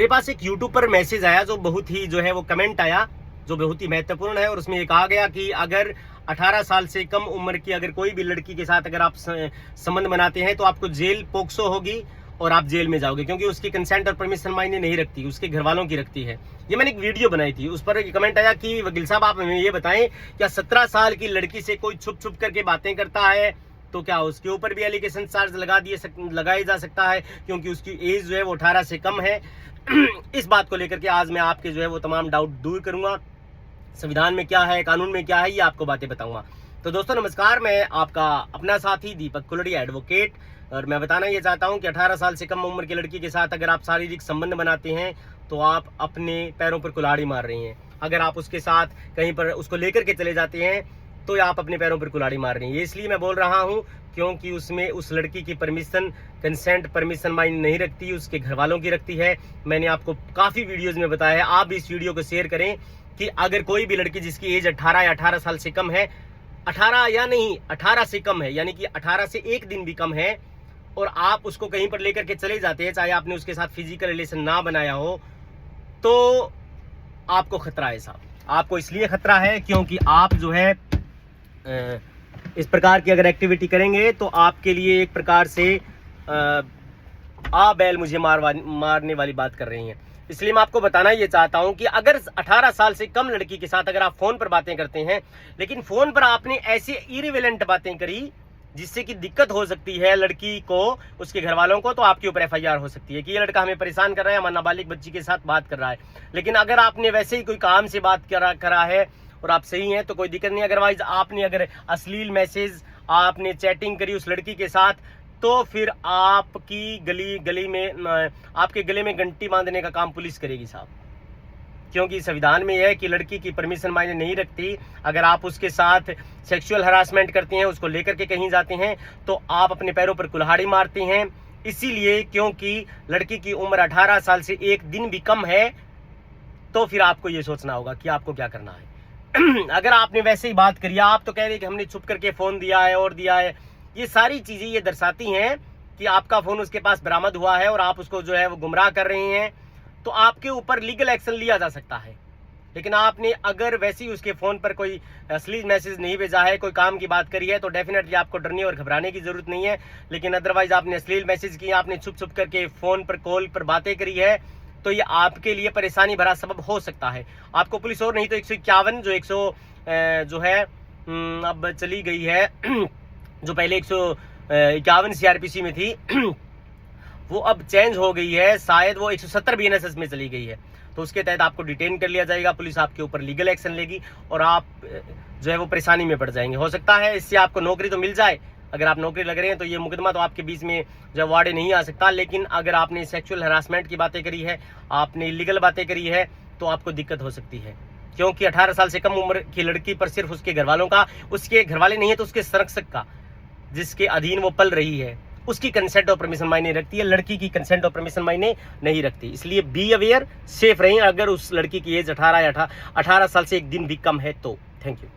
मेरे पास एक यूट्यूब पर मैसेज आया जो बहुत ही जो है वो कमेंट आया जो बहुत ही महत्वपूर्ण है, और उसमें ये कहा गया कि अगर 18 साल से कम उम्र की अगर कोई भी लड़की के साथ अगर आप संबंध बनाते हैं तो आपको जेल पोक्सो होगी और आप जेल में जाओगे, क्योंकि उसकी कंसेंट और परमिशन मायने नहीं रखती, उसके घर वालों की रखती है। ये मैंने एक वीडियो बनाई थी, उस पर एक कमेंट आया कि वकील साहब आप हमें ये बताएं, क्या 17 साल की लड़की से कोई छुप छुप करके बातें करता है तो क्या उसके ऊपर भी एलिगेशन चार्ज लगाया जा सकता है, क्योंकि उसकी एज जो है वो 18 से कम है। इस बात को लेकर के आज मैं आपके जो है वो तमाम डाउट दूर करूंगा। संविधान में क्या है, कानून में क्या है, ये आपको बातें बताऊंगा। तो दोस्तों नमस्कार, मैं आपका अपना साथी दीपक कुलड़िया एडवोकेट, और मैं बताना ये चाहता हूं कि 18 साल से कम उम्र की लड़की के साथ अगर आप शारीरिक संबंध बनाते हैं तो आप अपने पैरों पर कुल्हाड़ी मार रही हैं। अगर आप उसके साथ कहीं पर उसको लेकर के चले जाते हैं तो आप अपने पैरों पर कुल्हाड़ी मार रही हैं। ये इसलिए मैं बोल रहा हूं क्योंकि उसमें उस लड़की की कंसेंट परमिशन मायने नहीं रखती, उसके घर वालों की रखती है। मैंने आपको काफ़ी वीडियोज़ में बताया है, आप भी इस वीडियो को शेयर करें कि अगर कोई भी लड़की जिसकी एज 18 या 18 साल से कम है, 18 या नहीं 18 से कम है, यानी कि 18 से एक दिन भी कम है, और आप उसको कहीं पर लेकर के चले जाते हैं, चाहे आपने उसके साथ फिजिकल रिलेशन ना बनाया हो, तो आपको खतरा है साहब। आपको इसलिए खतरा है क्योंकि आप जो है इस प्रकार की अगर एक्टिविटी करेंगे तो आपके लिए एक प्रकार से बैल मुझे मारने वाली बात कर रही हैं। इसलिए मैं आपको बताना ये चाहता हूं कि अगर 18 साल से कम लड़की के साथ अगर आप फोन पर बातें करते हैं, लेकिन फोन पर आपने ऐसी इरिवेलेंट बातें करी जिससे कि दिक्कत हो सकती है लड़की को, उसके घर वालों को, तो आपके ऊपर एफआईआर हो सकती है कि ये लड़का हमें परेशान कर रहा है, हमारे नाबालिग बच्ची के साथ बात कर रहा है। लेकिन अगर आपने वैसे ही कोई काम से बात करा है और आप सही हैं तो कोई दिक्कत नहीं। अदरवाइज आपने अगर अश्लील मैसेज, आपने चैटिंग करी उस लड़की के साथ, तो फिर आपकी आपके गले में घंटी बांधने का काम पुलिस करेगी साहब, क्योंकि संविधान में यह है कि लड़की की परमिशन मायने नहीं रखती। अगर आप उसके साथ सेक्सुअल हरासमेंट करते हैं, उसको लेकर के कहीं जाते हैं, तो आप अपने पैरों पर कुल्हाड़ी मारते हैं। इसीलिए क्योंकि लड़की की उम्र 18 साल से एक दिन भी कम है, तो फिर आपको ये सोचना होगा कि आपको क्या करना है। अगर आपने वैसे ही बात करी, आप तो कह रहे कि हमने छुप करके फोन दिया है और दिया है, ये सारी चीजें ये दर्शाती हैं कि आपका फोन उसके पास बरामद हुआ है और आप उसको जो है वो गुमराह कर रहे हैं, तो आपके ऊपर लीगल एक्शन लिया जा सकता है। लेकिन आपने अगर वैसे ही उसके फोन पर कोई असली मैसेज नहीं भेजा है, कोई काम की बात करी है, तो डेफिनेटली आपको डरने और घबराने की जरूरत नहीं है। लेकिन अदरवाइज आपने अश्लील मैसेज किया, आपने छुप छुप करके फोन पर कॉल पर बातें करी है, तो ये आपके लिए परेशानी भरा सबब हो सकता है। आपको पुलिस और नहीं तो 151 जो है अब चली गई है, जो पहले 151 सीआरपीसी में थी, वो अब चेंज हो गई है, शायद वो 170 बीएनएसएस में चली गई है। तो उसके तहत आपको डिटेन कर लिया जाएगा, पुलिस आपके ऊपर लीगल एक्शन लेगी और आप जो है वो परेशानी में पड़ जाएंगे। हो सकता है इससे आपको नौकरी तो मिल जाए, अगर आप नौकरी लग रहे हैं तो ये मुकदमा तो आपके बीच में जो वार्डे नहीं आ सकता। लेकिन अगर आपने सेक्सुअल हरासमेंट की बातें करी है, आपने इलीगल बातें करी है, तो आपको दिक्कत हो सकती है, क्योंकि 18 साल से कम उम्र की लड़की पर सिर्फ उसके घर वालों का, उसके घर वाले नहीं है तो उसके संरक्षक का, जिसके अधीन वो पल रही है, उसकी कंसेंट और परमिशन मायने रखती है। लड़की की कंसेंट और परमिशन मायने नहीं रखती। इसलिए बी अवेयर, सेफ रहें अगर उस लड़की की एज 18 साल से एक दिन भी कम है तो। Thank you.